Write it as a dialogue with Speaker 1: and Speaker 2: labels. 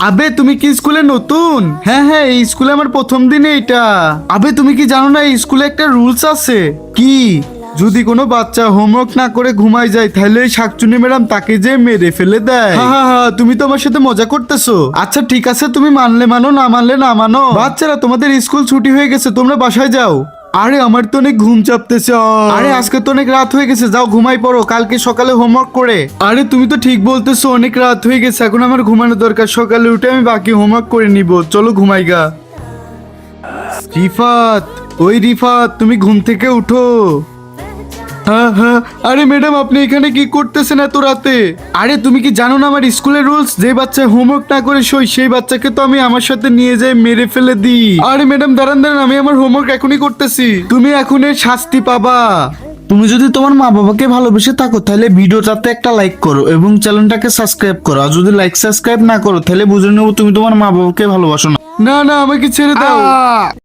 Speaker 1: আবে তুমি কি স্কুলে নতুন? হ্যাঁ হ্যাঁ, এই স্কুলে আমার প্রথম দিনে এটা। আবে তুমি কি জানো না এই স্কুলে একটা রুলস আছে? কি? যদি কোনো বাচ্চা হোমওয়ার্ক না করে ঘুমায় যায় তাহলে এই শাকচুনি ম্যাডাম তাকে যে মেরে ফেলে দেয়। হ্যাঁ হ্যাঁ হ্যাঁ, তুমি তো আমার সাথে মজা করতেছো। আচ্ছা ঠিক আছে, তুমি মানলে মানো, না মানলে না মানো। বাচ্চারা তোমাদের স্কুল ছুটি হয়ে গেছে, তোমরা বাসায় যাও। আরে আমার তো অনেক ঘুম চাপতেছে। আরে আজকে তো অনেক রাত হয়ে গেছে, যাও ঘুমাই পড়ো, কালকে সকালে হোমওয়ার্ক করে। আরে তুমি তো ঠিক বলতেছো, অনেক রাত হয়ে গেছে, এখন আমার ঘুমানো দরকার। সকালে উঠে আমি বাকি হোমওয়ার্ক করে নিব, চলো ঘুমাই গা। রিফাত, ওই রিফাত, তুমি ঘুম থেকে উঠো। হ্যাঁ হ্যাঁ, আরে ম্যাডাম আপনি এখানে কি করতেছেন এত রাতে? আরে তুমি কি জানো না আমার স্কুলের রুলস? যে বাচ্চা হোমওয়ার্ক না করে শোয় সেই বাচ্চাকে তো আমি আমার সাথে নিয়ে যাই মেরে ফেলে দিই। আরে ম্যাডাম দাঁড়ান দাঁড়ান, আমি আমার হোমওয়ার্ক এখনই করতেছি, তুমি এখন এর শাস্তি পাবা। তুমি যদি তোমার মা বাবাকে ভালোবেসে থাকো তাহলে ভিডিওটাতে একটা লাইক করো এবং চ্যানেলটাকে সাবস্ক্রাইব করো। আর যদি লাইক সাবস্ক্রাইব না করো তাহলে বুঝে নেবো তুমি তোমার মা বাবাকে ভালোবাসো না। না না, আমাকে ছেড়ে দাও।